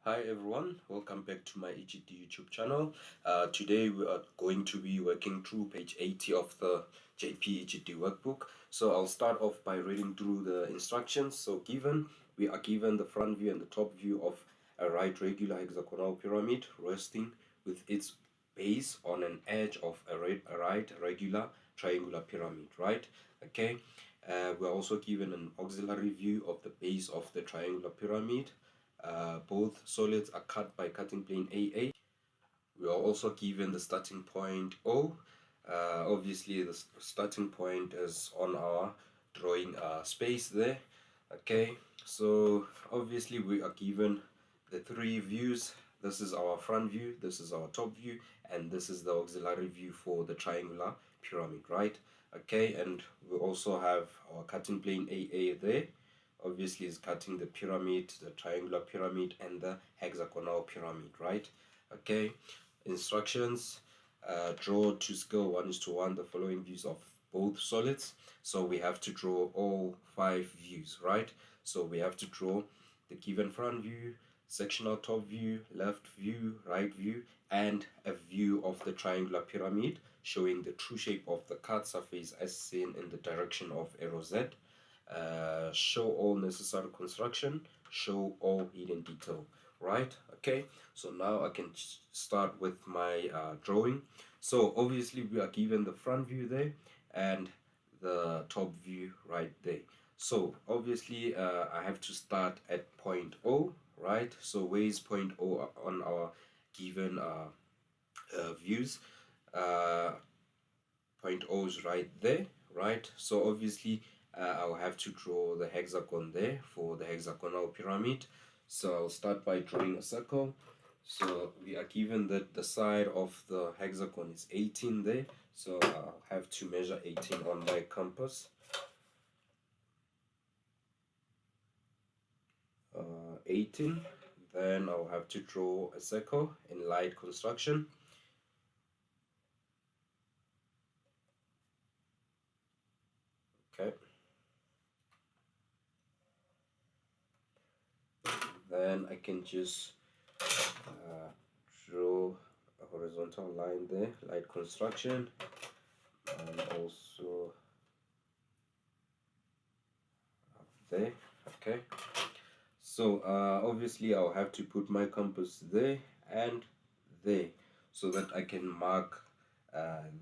Hi everyone, welcome back to my EGD YouTube channel. Today we are going to be working through page 80 of the JPEGD workbook. So I'll start off by reading through the instructions. So we are given the front view and the top view of a right regular hexagonal pyramid resting with its base on an edge of a right regular triangular pyramid, right? Okay. We're also given an auxiliary view of the base of the triangular pyramid. Both solids are cut by cutting plane AA. We are also given the starting point O. Obviously, the starting point is on our drawing space there. Okay, so obviously we are given the three views. This is our front view, this is our top view, and this is the auxiliary view for the triangular pyramid, right? Okay, and we also have our cutting plane AA there. Obviously is cutting the pyramid, the triangular pyramid, and the hexagonal pyramid, right? Okay, instructions: draw to scale 1:1 the following views of both solids. So we have to draw all 5 views, right? So we have to draw the given front view, sectional top view, left view, right view, and a view of the triangular pyramid showing the true shape of the cut surface as seen in the direction of arrow Z. Show all necessary construction, show all hidden detail, right? Okay, so now I can start with my drawing. So obviously we are given the front view there and the top view right there. So obviously I have to start at point O, right? So where is point O on our given views? Point O is right there, right? So obviously I'll have to draw the hexagon there for the hexagonal pyramid. So I'll start by drawing a circle. So we are given that the side of the hexagon is 18 there. So I'll have to measure 18 on my compass. 18. Then I'll have to draw a circle in light construction. Okay. Then I can just draw a horizontal line there, light construction, and also up there. Okay, so obviously I'll have to put my compass there and there so that I can mark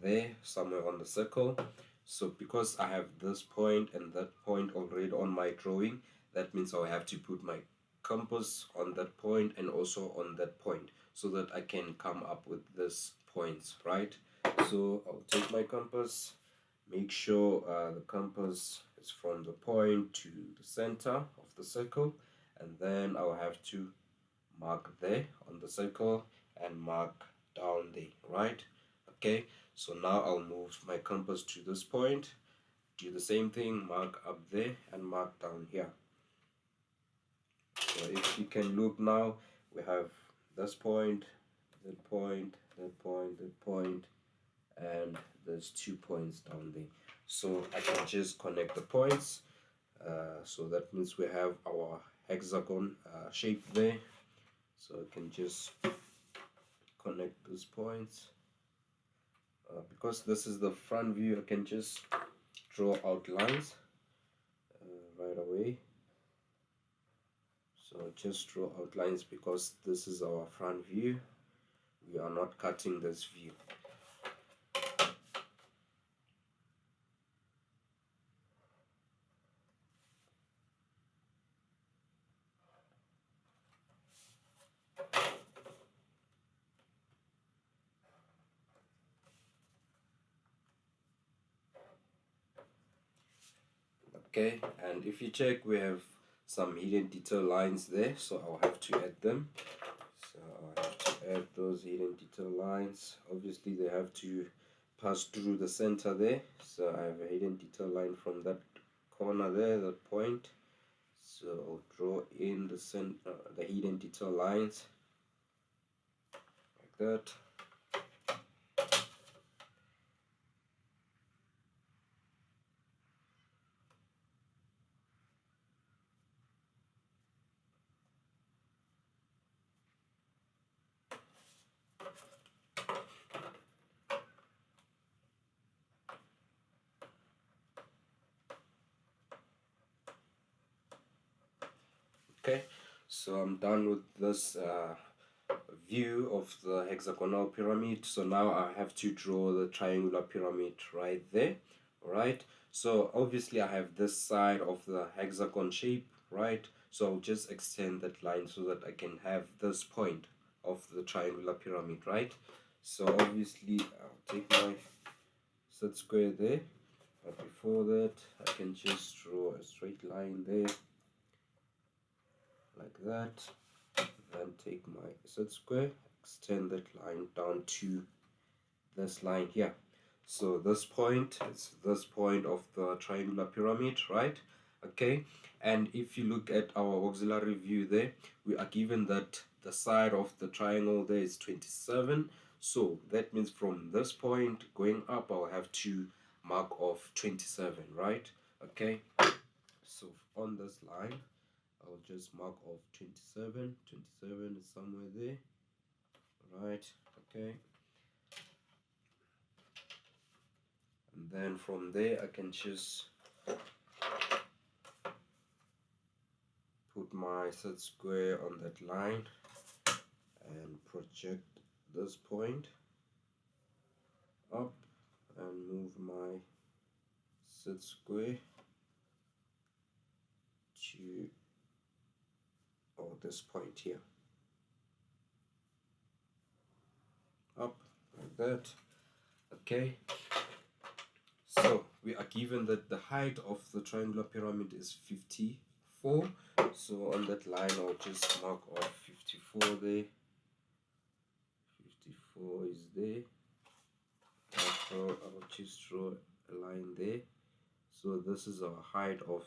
there somewhere on the circle. So because I have this point and that point already on my drawing, that means I'll have to put my compass on that point and also on that point so that I can come up with these points, right? So I'll take my compass, make sure the compass is from the point to the center of the circle, and then I'll have to mark there on the circle and mark down there, right? Okay, so now I'll move my compass to this point, do the same thing, mark up there and mark down here. So if you can look now, we have this point, that point, that point, that point, and there's 2 points down there. So I can just connect the points. So that means we have our hexagon shape there. So I can just connect those points. Because this is the front view, I can just draw outlines right away. So just draw outlines because this is our front view. We are not cutting this view. Okay, and if you check, we have some hidden detail lines there, so I'll have to add them. So I'll have to add those hidden detail lines. Obviously they have to pass through the center there, so I have a hidden detail line from that corner there, that point. So I'll draw in the center, the hidden detail lines like that. Okay, so I'm done with this view of the hexagonal pyramid. So now I have to draw the triangular pyramid right there. Right, so obviously I have this side of the hexagon shape, right? So I'll just extend that line so that I can have this point of the triangular pyramid, right? So obviously I'll take my set square there, but before that I can just draw a straight line there like that, and take my set square, extend that line down to this line here. So this point is this point of the triangular pyramid, right? Okay, and if you look at our auxiliary view there, we are given that the side of the triangle there is 27. So that means from this point going up, I'll have to mark off 27, right? Okay, so on this line I'll just mark off 27. 27 is somewhere there, right? Okay, and then from there I can just put my set square on that line and project this point up and move my set square to this point here, up like that. Okay, so we are given that the height of the triangular pyramid is 54. So on that line I'll just mark off 54 there. 54 is there. I'll just draw a line there. So this is our height of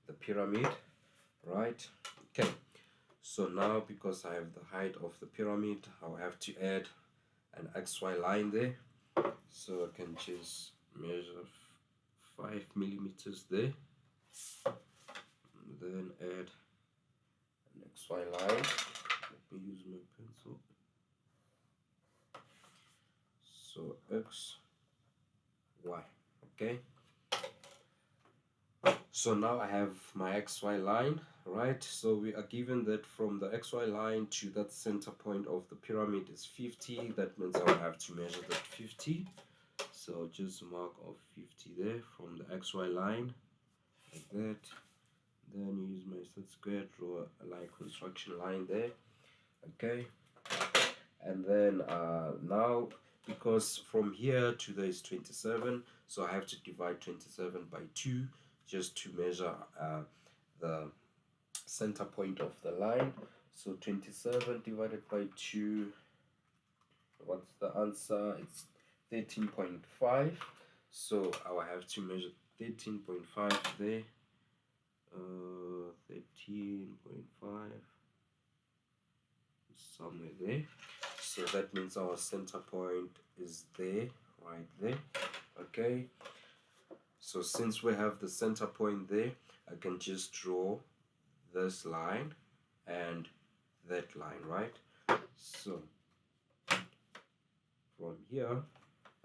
the pyramid, right? Okay, so now because I have the height of the pyramid, I'll have to add an XY line there. So I can just measure 5 millimeters there, and then add an XY line. Let me use my pencil. So X, Y, okay. So now I have my XY line, right? So we are given that from the XY line to that center point of the pyramid is 50. That means I'll have to measure that 50. So I'll just mark off 50 there from the XY line, like that. Then use my set square, draw a line construction line there, okay. And then now, because from here to there is 27, so I have to divide 27 by 2 just to measure the center point of the line. So 27 divided by 2, what's the answer? It's 13.5. So I will have to measure 13.5 there. 13.5 somewhere there. So that means our center point is there, right there. Okay, so since we have the center point there, I can just draw this line and that line, right? So from here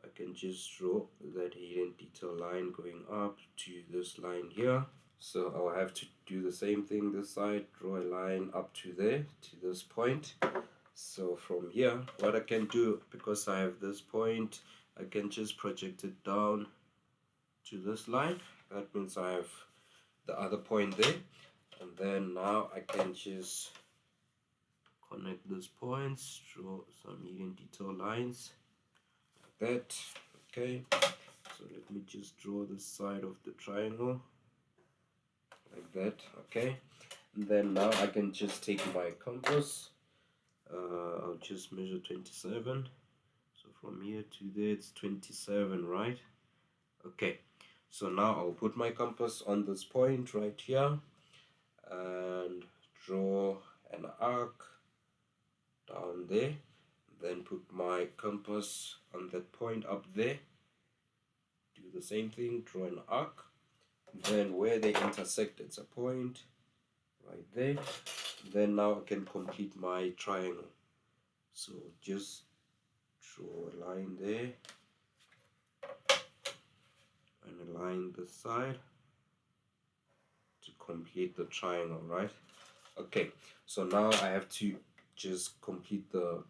I can just draw that hidden detail line going up to this line here. So I'll have to do the same thing this side, draw a line up to there, to this point. So from here, what I can do, because I have this point, I can just project it down to this line. That means I have the other point there. And then now I can just connect these points, draw some hidden detail lines, like that. Okay, so let me just draw the side of the triangle, like that. Okay, and then now I can just take my compass. I'll just measure 27. So from here to there it's 27, right? Okay, so now I'll put my compass on this point right here and draw an arc down there. Then put my compass on that point up there. Do the same thing, draw an arc. Then where they intersect, it's a point right there. Then now I can complete my triangle. So just draw a line there and a line this side to complete the triangle, right? Okay, so now I have to just complete the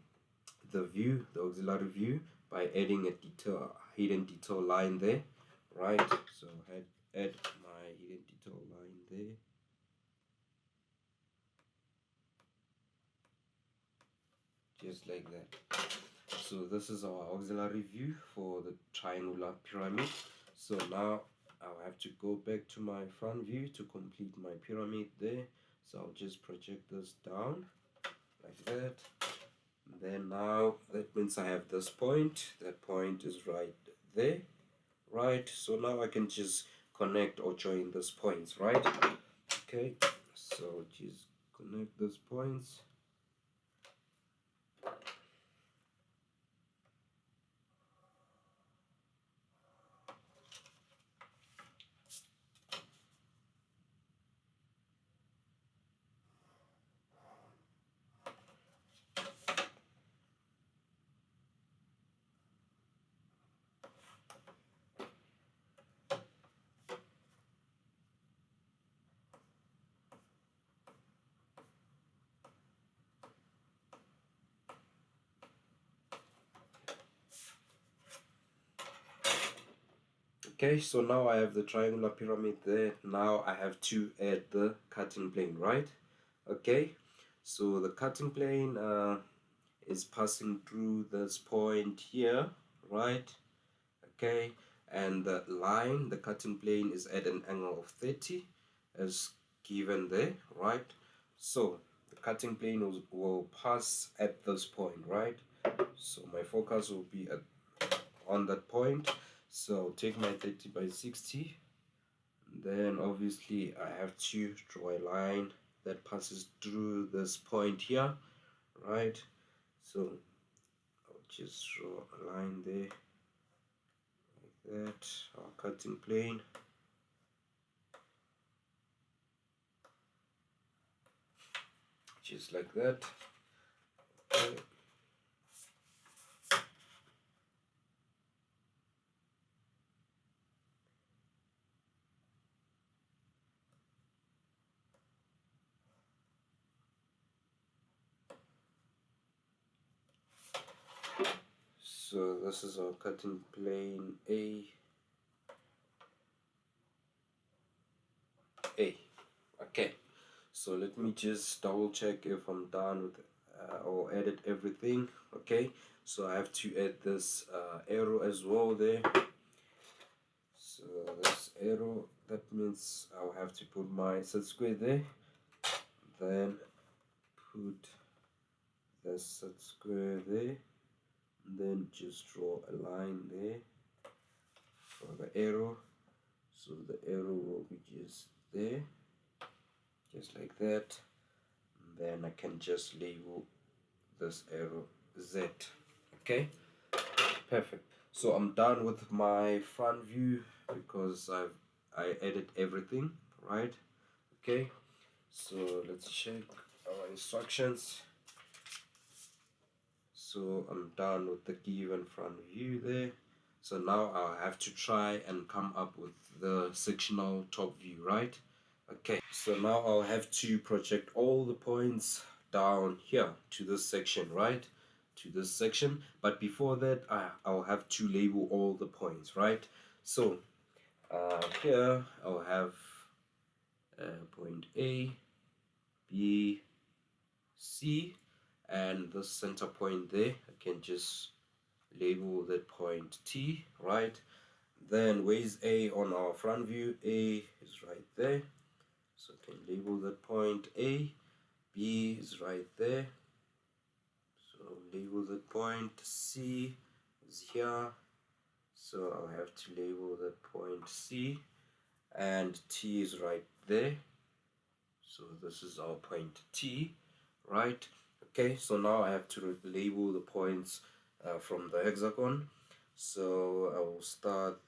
view, the auxiliary view, by adding a detail, hidden detail line there, right? So add my hidden detail line there, just like that. So this is our auxiliary view for the triangular pyramid. So now I'll have to go back to my front view to complete my pyramid there. So I'll just project this down like that. Then now that means I have this point. That point is right there, right? So now I can just connect or join these points, right? Okay, so just connect those points. Okay, so now I have the triangular pyramid there. Now I have to add the cutting plane, right? Okay, so the cutting plane is passing through this point here, right? Okay, and the line, the cutting plane is at an angle of 30 as given there, right? So the cutting plane will pass at this point, right? So my focus will be on that point. So take my 30 by 60, then obviously I have to draw a line that passes through this point here, right? So I'll just draw a line there like that, our cutting plane. Just like that. Okay. So this is our cutting plane A. Okay, so let me just double check if I'm done with or edit everything. Okay, so I have to add this arrow as well there. So this arrow, that means I'll have to put my set square there, then put the set square there, and then just draw a line there for the arrow. So the arrow will be just there, just like that. And then I can just label this arrow Z. Okay, perfect. So I'm done with my front view because I added everything, right? Okay, so let's check our instructions. So I'm done with the given front view there. So now I'll have to try and come up with the sectional top view, right? Okay, so now I'll have to project all the points down here to this section, right? To this section. But before that, I'll have to label all the points, right? So here I'll have point A, B, C, and the center point there. I can just label that point T, right? Then where's A on our front view? A is right there. So I can label that point A. B is right there. So label that point. C is here. So I'll have to label that point C. And T is right there. So this is our point T, right? Okay, so now I have to label the points from the hexagon. So I will start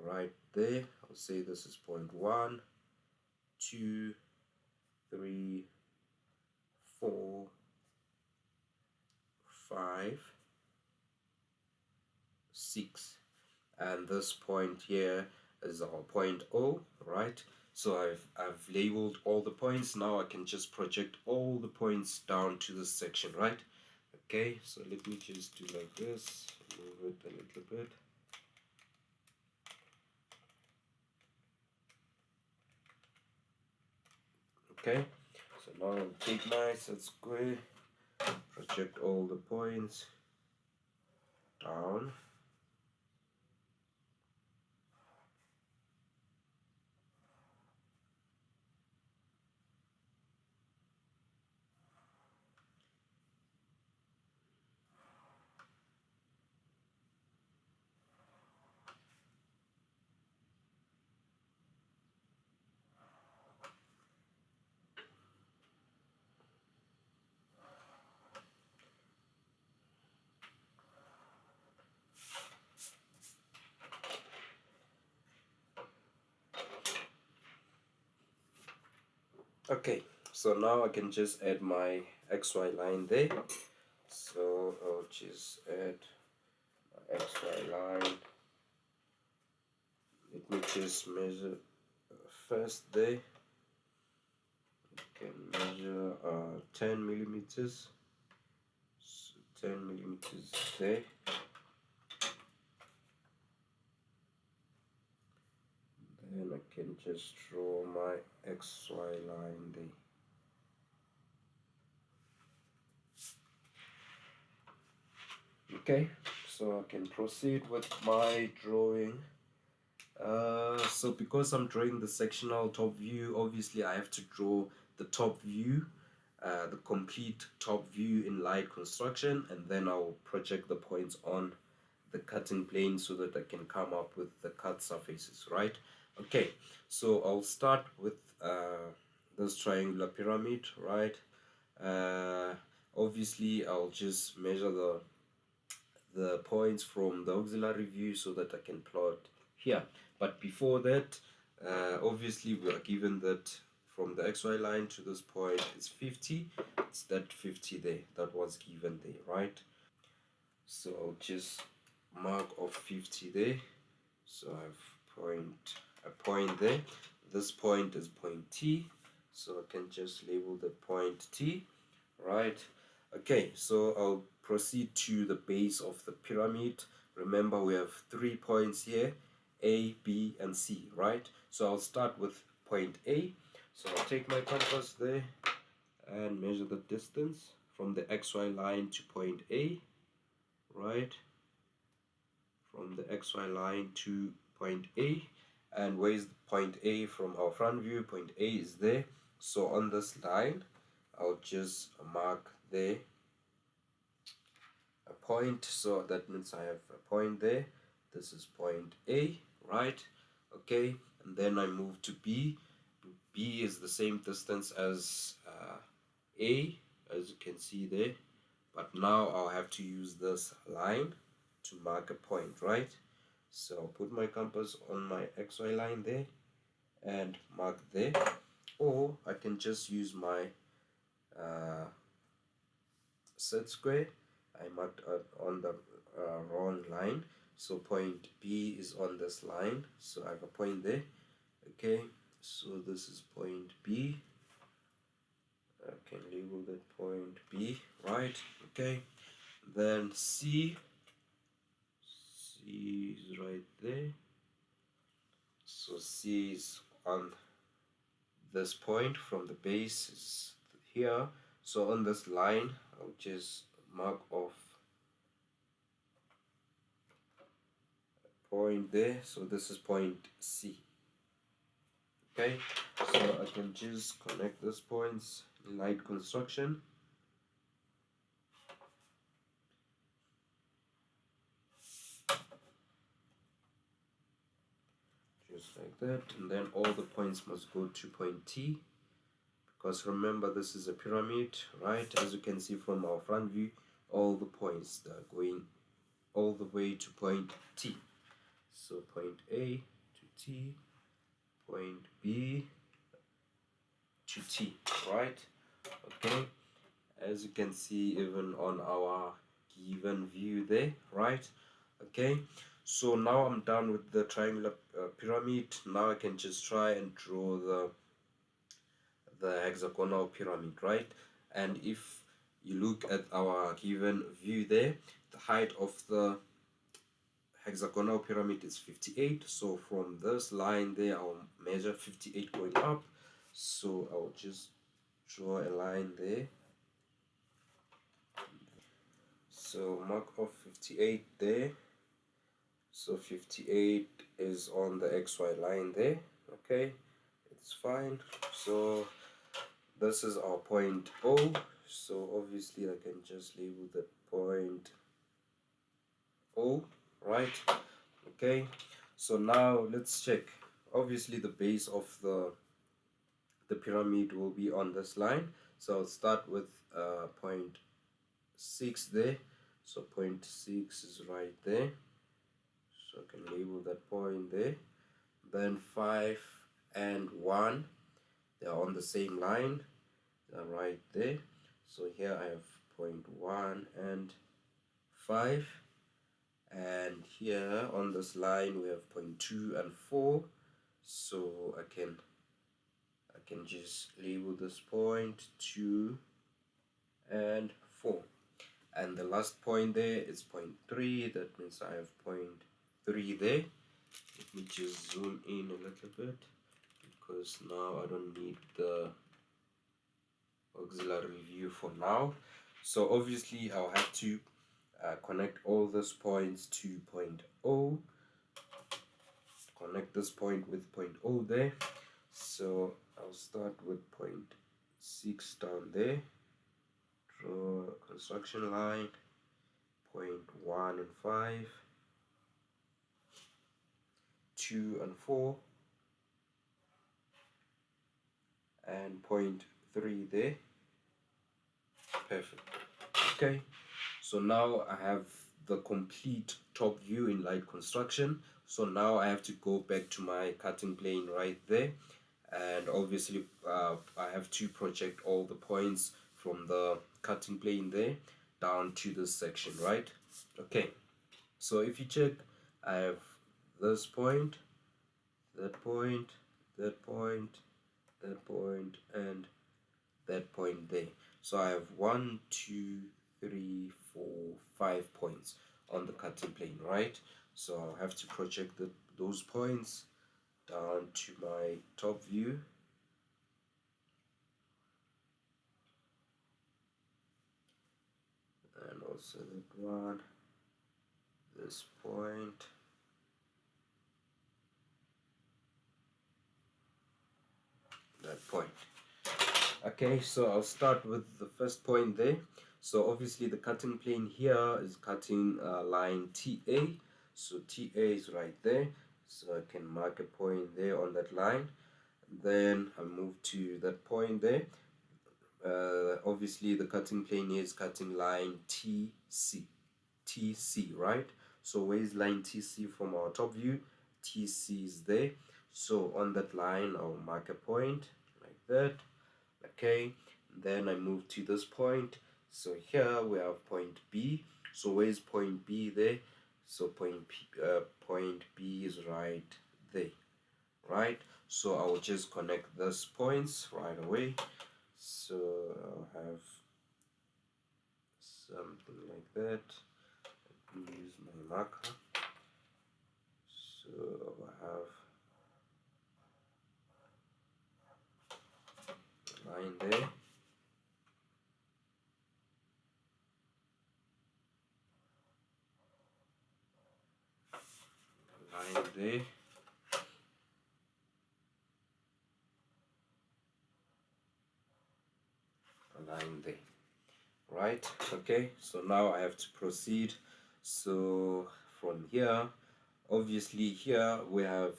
right there. I'll say this is point 1, 2, 3, 4, 5, 6, and this point here is our point O, right? So I've labeled all the points. Now I can just project all the points down to this section, right? Okay, so let me just do like this, move it a little bit. Okay, so now I'll take my set square, project all the points down. Okay, so now I can just add my XY line there. So I'll just add my XY line. Let me just measure first there. You can measure 10 millimeters. So 10 millimeters there. Then I can just draw my XY line there. Okay, so I can proceed with my drawing. So because I'm drawing the sectional top view, obviously I have to draw the top view, the complete top view in light construction, and then I'll project the points on the cutting plane so that I can come up with the cut surfaces, right? Okay, so I'll start with this triangular pyramid, right? Obviously I'll just measure the points from the auxiliary view so that I can plot here. But before that, obviously we are given that from the XY line to this point is 50. It's that 50 there that was given there, right? So I'll just mark off 50 there. So I've a point there. This point is point T, so I can just label the point T, right? Okay, so I'll proceed to the base of the pyramid. Remember, we have 3 points here, A, B, and C, right? So I'll start with point A. So I'll take my compass there and measure the distance from the XY line to point A, right? From the XY line to point A. And where is point A from our front view? Point A is there. So on this line, I'll just mark there a point, so that means I have a point there. This is point A, right? Okay, and then I move to B. B is the same distance as A, as you can see there, but now I'll have to use this line to mark a point, right? So I'll put my compass on my XY line there and mark there, or I can just use my set square. I marked on the wrong line, so point B is on this line, so I have a point there. Okay, so this is point B. I can label that point B, right? Okay, then C is right there, so C is on this point from the base is here. So on this line I'll just mark off point there, so this is point C. Okay, so I can just connect these points in light construction. Just like that, and then all the points must go to point T, because remember this is a pyramid, right? As you can see from our front view, all the points that are going all the way to point T. So point A to T, point B to T, right? Okay, as you can see even on our given view there, right? Okay, So now I'm done with the triangular pyramid. Now I can just try and draw the hexagonal pyramid, right? And if you look at our given view there, the height of the hexagonal pyramid is 58. So from this line there, I'll measure 58 going up. So I'll just draw a line there. So mark off 58 there. So 58 is on the XY line there. Okay, it's fine. So this is our point O. So obviously I can just label the point O, right? Okay, so now let's check. Obviously the base of the pyramid will be on this line. So I'll start with point 6 there. So point 6 is right there. So I can label that point there. Then 5 and 1, they are on the same line. They're right there. So here I have point 1 and 5. And here on this line we have point 2 and 4. So I can just label this point 2 and 4. And the last point there is point 3. That means I have point 3 there. Let me just zoom in a little bit, because now I don't need the auxiliary view for now. So obviously I'll have to connect all these points to point O. Connect this point with point O there. So I'll start with point 6 down there. Draw a construction line. Point 1 and 5. 2 and 4. And point 3 there. Perfect. Okay, so now I have the complete top view in light construction. So now I have to go back to my cutting plane right there, and obviously I have to project all the points from the cutting plane there down to this section, right? Okay, so if you check, I have this point, that point, that point, that point, and that point there. So I have 1, 2, 3, 4, 5 points on the cutting plane, right? So I'll have to project those points down to my top view. And also that one, this point, that point. Okay, so I'll start with the first point there. So obviously the cutting plane here is cutting line TA. So TA is right there. So I can mark a point there on that line. Then I move to that point there. Obviously the cutting plane here is cutting line TC, right? So where is line TC from our top view? TC is there. So on that line I'll mark a point like that. Okay, then I move to this point. So here we have point B. So where is point B there? So point B is right there, right? So I'll just connect those points right away. So I'll have something like that. Let me use my marker. So I have a line there. A line there. A line there. Right, okay, so now I have to proceed. So from here, obviously here we have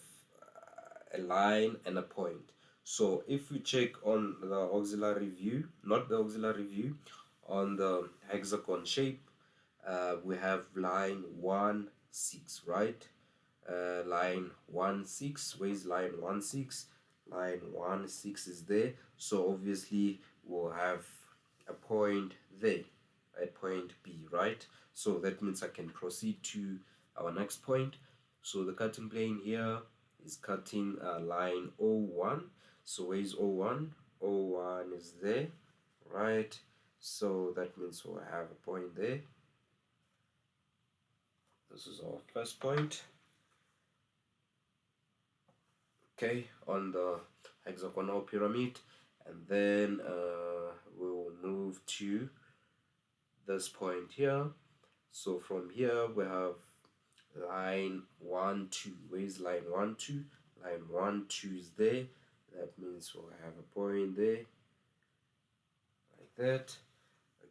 a line and a point. So if we check on the auxiliary view, not the auxiliary view, on the hexagon shape, we have line 1 6, right? Line 1 6, where is line 1 6? Line 1 6 is there. So obviously we'll have a point there at point B, right? So that means I can proceed to our next point. So the cutting plane here is cutting line O1. So where is O1? O1 is there, right? So that means we'll have a point there. This is our first point. Okay, on the hexagonal pyramid, and then we'll move to this point here. So from here we have line 1 2. Where is line 1 2? Line 1 2 is there. That means we'll have a point there like that.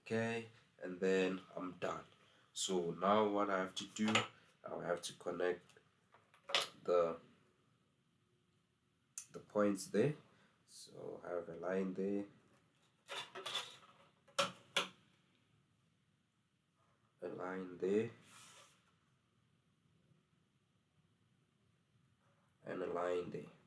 Okay, and then I'm done. So now what I have to do, I have to connect the points there. So I have a line there, a line there, and a line there.